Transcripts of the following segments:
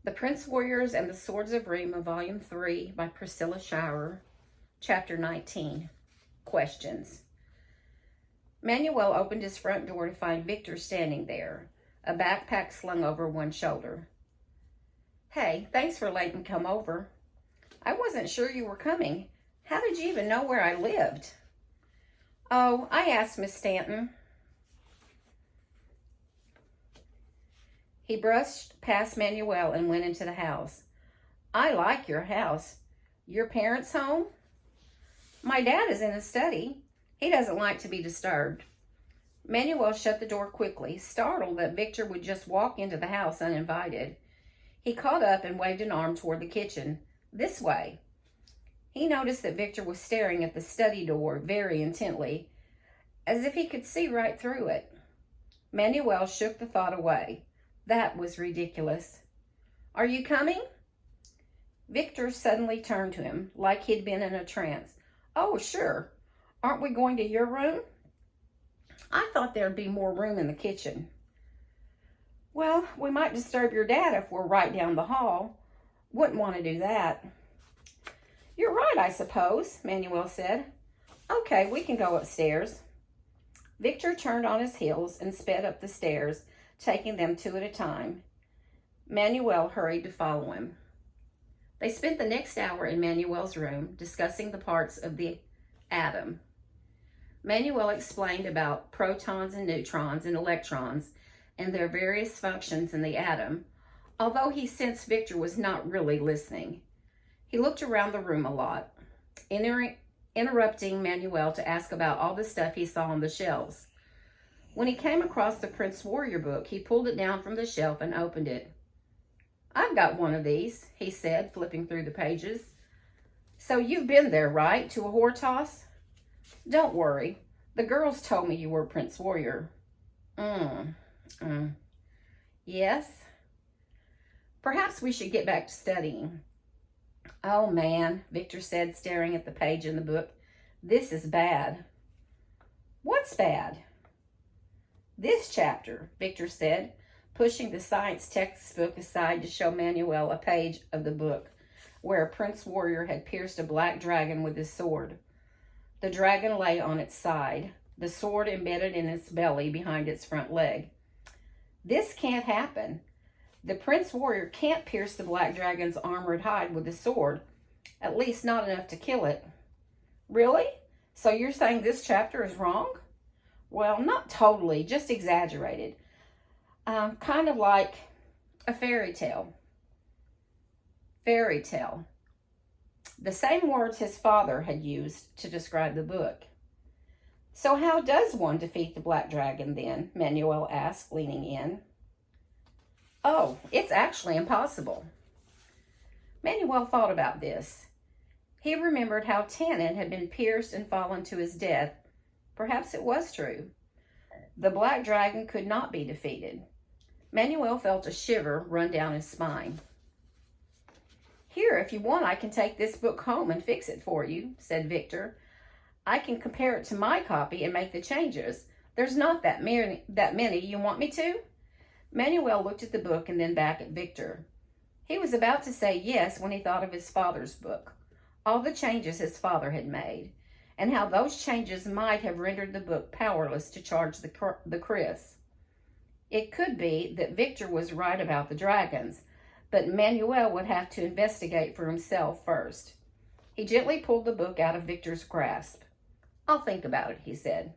The Prince Warriors and the Swords of Rima, Volume 3 by Priscilla Shirer, Chapter 19. Questions. Manuel opened his front door to find Victor standing there, a backpack slung over one shoulder. "Hey, thanks for letting me come over. I wasn't sure you were coming. How did you even know where I lived?" "Oh, I asked Miss Stanton." He brushed past Manuel and went into the house. "I like your house. Your parents' home?" "My dad is in his study. He doesn't like to be disturbed." Manuel shut the door quickly, startled that Victor would just walk into the house uninvited. He caught up and waved an arm toward the kitchen. "This way." He noticed that Victor was staring at the study door very intently, as if he could see right through it. Manuel shook the thought away. That was ridiculous. "Are you coming?" Victor suddenly turned to him, like he'd been in a trance. "Oh, sure. Aren't we going to your room?" "I thought there'd be more room in the kitchen." "Well, we might disturb your dad if we're right down the hall. Wouldn't want to do that." "You're right, I suppose," Manuel said. "Okay, we can go upstairs." Victor turned on his heels and sped up the stairs, taking them two at a time. Manuel hurried to follow him. They spent the next hour in Manuel's room discussing the parts of the atom. Manuel explained about protons and neutrons and electrons and their various functions in the atom, although he sensed Victor was not really listening. He looked around the room a lot, interrupting Manuel to ask about all the stuff he saw on the shelves. When he came across the Prince Warrior book, he pulled it down from the shelf and opened it. "I've got one of these," he said, flipping through the pages. "So you've been there, right, to a Hortoss?" "Don't worry. The girls told me you were Prince Warrior." Yes? Perhaps we should get back to studying." "Oh, man," Victor said, staring at the page in the book. "This is bad." "What's bad?" "This chapter," Victor said, pushing the science textbook aside to show Manuel a page of the book where a Prince Warrior had pierced a black dragon with his sword. The dragon lay on its side, the sword embedded in its belly behind its front leg. "This can't happen. The Prince Warrior can't pierce the black dragon's armored hide with a sword, at least not enough to kill it." "Really? So you're saying this chapter is wrong?" "Well, not totally, just exaggerated. Kind of like a fairy tale." Fairy tale. The same words his father had used to describe the book. "So how does one defeat the black dragon then?" Manuel asked, leaning in. "Oh, it's actually impossible." Manuel thought about this. He remembered how Tannen had been pierced and fallen to his death. Perhaps it was true. The black dragon could not be defeated. Manuel felt a shiver run down his spine. "Here, if you want, I can take this book home and fix it for you," said Victor. "I can compare it to my copy and make the changes. There's not that many. You want me to?" Manuel looked at the book and then back at Victor. He was about to say yes when he thought of his father's book, all the changes his father had made, and how those changes might have rendered the book powerless to charge the Chris. It could be that Victor was right about the dragons, but Manuel would have to investigate for himself first. He gently pulled the book out of Victor's grasp. "I'll think about it," he said.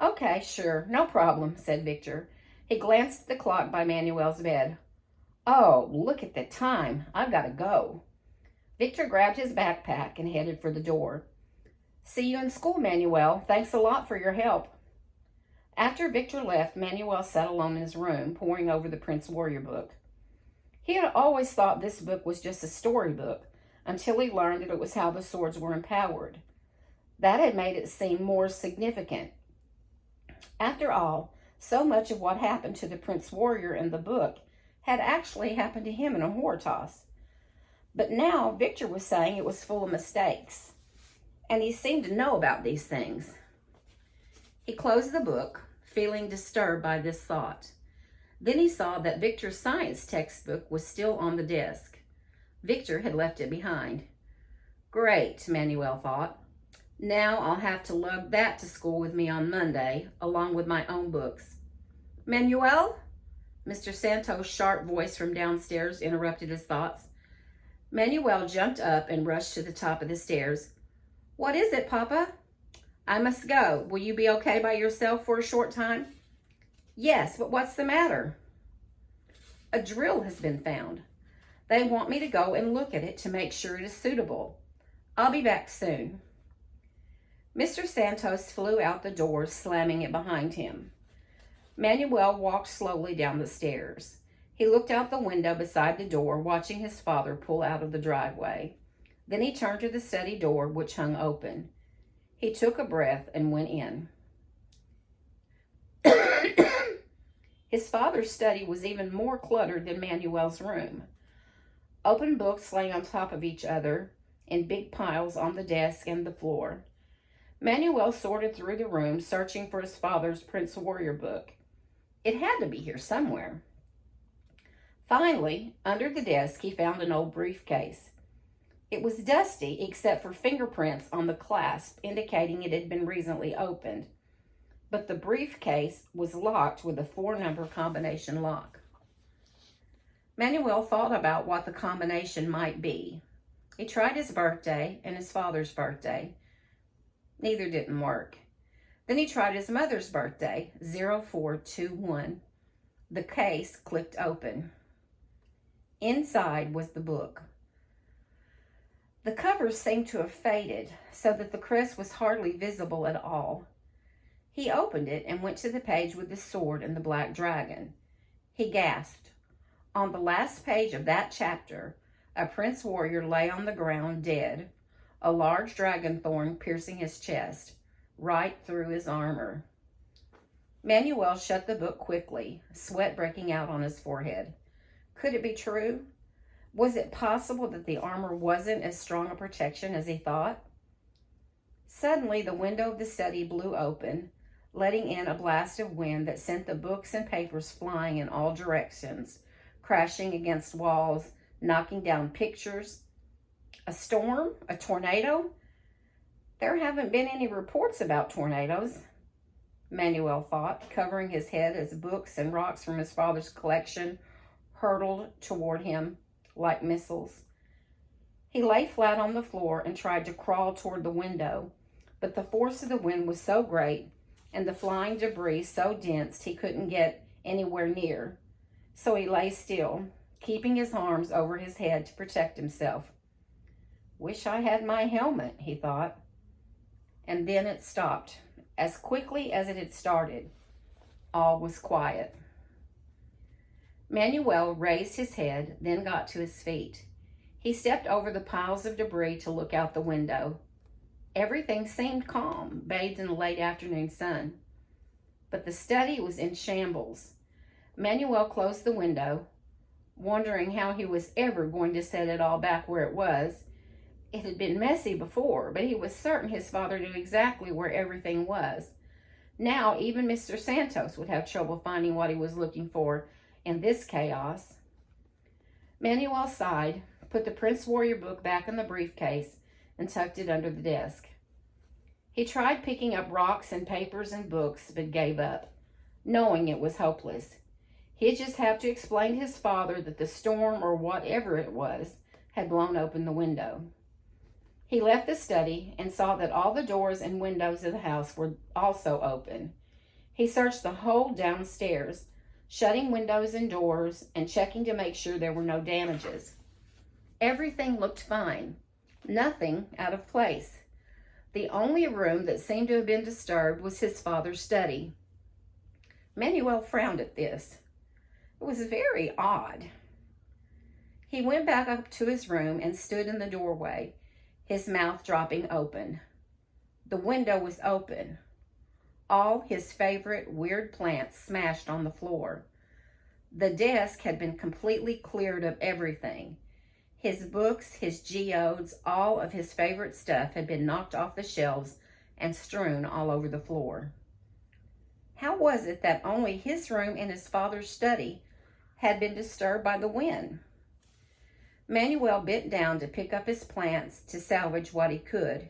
"Okay, sure, no problem," said Victor. He glanced at the clock by Manuel's bed. "Oh, look at the time. I've got to go." Victor grabbed his backpack and headed for the door. "See you in school, Manuel. Thanks a lot for your help." After Victor left, Manuel sat alone in his room, poring over the Prince Warrior book. He had always thought this book was just a storybook, until he learned that it was how the swords were empowered. That had made it seem more significant. After all, so much of what happened to the Prince Warrior in the book had actually happened to him in a Hortoss. But now Victor was saying it was full of mistakes, and he seemed to know about these things. He closed the book, feeling disturbed by this thought. Then he saw that Victor's science textbook was still on the desk. Victor had left it behind. Great, Manuel thought. Now I'll have to lug that to school with me on Monday, along with my own books. Manuel? Mr. Santos' sharp voice from downstairs interrupted his thoughts. Manuel jumped up and rushed to the top of the stairs. What is it, Papa? I must go. Will you be okay by yourself for a short time? Yes, but what's the matter? A drill has been found. They want me to go and look at it to make sure it is suitable. I'll be back soon. Mr. Santos flew out the door, slamming it behind him. Manuel walked slowly down the stairs. He looked out the window beside the door, watching his father pull out of the driveway. Then he turned to the study door, which hung open. He took a breath and went in. His father's study was even more cluttered than Manuel's room. Open books lay on top of each other in big piles on the desk and the floor. Manuel sorted through the room, searching for his father's Prince Warrior book. It had to be here somewhere. Finally, under the desk, he found an old briefcase. It was dusty except for fingerprints on the clasp, indicating it had been recently opened. But the briefcase was locked with a 4-number combination lock. Manuel thought about what the combination might be. He tried his birthday and his father's birthday. Neither didn't work. Then he tried his mother's birthday, 0421. The case clicked open. Inside was the book. The covers seemed to have faded, so that the crest was hardly visible at all. He opened it and went to the page with the sword and the black dragon. He gasped. On the last page of that chapter, a prince warrior lay on the ground dead, a large dragon thorn piercing his chest, right through his armor. Manuel shut the book quickly, sweat breaking out on his forehead. Could it be true? Was it possible that the armor wasn't as strong a protection as he thought? Suddenly, the window of the study blew open, letting in a blast of wind that sent the books and papers flying in all directions, crashing against walls, knocking down pictures. A storm? A tornado? There haven't been any reports about tornadoes, Manuel thought, covering his head as books and rocks from his father's collection hurtled toward him like missiles. He lay flat on the floor and tried to crawl toward the window, but the force of the wind was so great and the flying debris so dense he couldn't get anywhere near. So he lay still, keeping his arms over his head to protect himself. Wish I had my helmet, he thought. And then it stopped. As quickly as it had started, all was quiet. Manuel raised his head, then got to his feet. He stepped over the piles of debris to look out the window. Everything seemed calm, bathed in the late afternoon sun. But the study was in shambles. Manuel closed the window, wondering how he was ever going to set it all back where it was. It had been messy before, but he was certain his father knew exactly where everything was. Now, even Mr. Santos would have trouble finding what he was looking for in this chaos. Manuel sighed, put the Prince Warrior book back in the briefcase, and tucked it under the desk. He tried picking up rocks and papers and books, but gave up, knowing it was hopeless. He'd just have to explain to his father that the storm, or whatever it was, had blown open the window. He left the study and saw that all the doors and windows of the house were also open. He searched the whole downstairs, shutting windows and doors and checking to make sure there were no damages. Everything looked fine, nothing out of place. The only room that seemed to have been disturbed was his father's study. Manuel frowned at this. It was very odd. He went back up to his room and stood in the doorway, his mouth dropping open. The window was open. All his favorite weird plants smashed on the floor. The desk had been completely cleared of everything. His books, his geodes, all of his favorite stuff had been knocked off the shelves and strewn all over the floor. How was it that only his room and his father's study had been disturbed by the wind? Manuel bent down to pick up his plants to salvage what he could.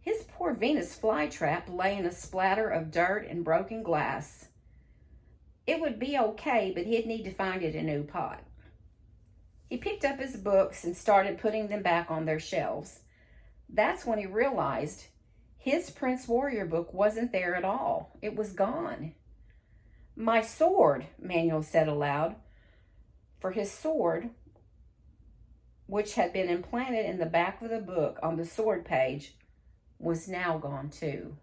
His poor Venus flytrap lay in a splatter of dirt and broken glass. It would be okay, but he'd need to find it a new pot. He picked up his books and started putting them back on their shelves. That's when he realized his Prince Warrior book wasn't there at all. It was gone. "My sword," Manuel said aloud, for his sword, which had been implanted in the back of the book on the sword page, was now gone too.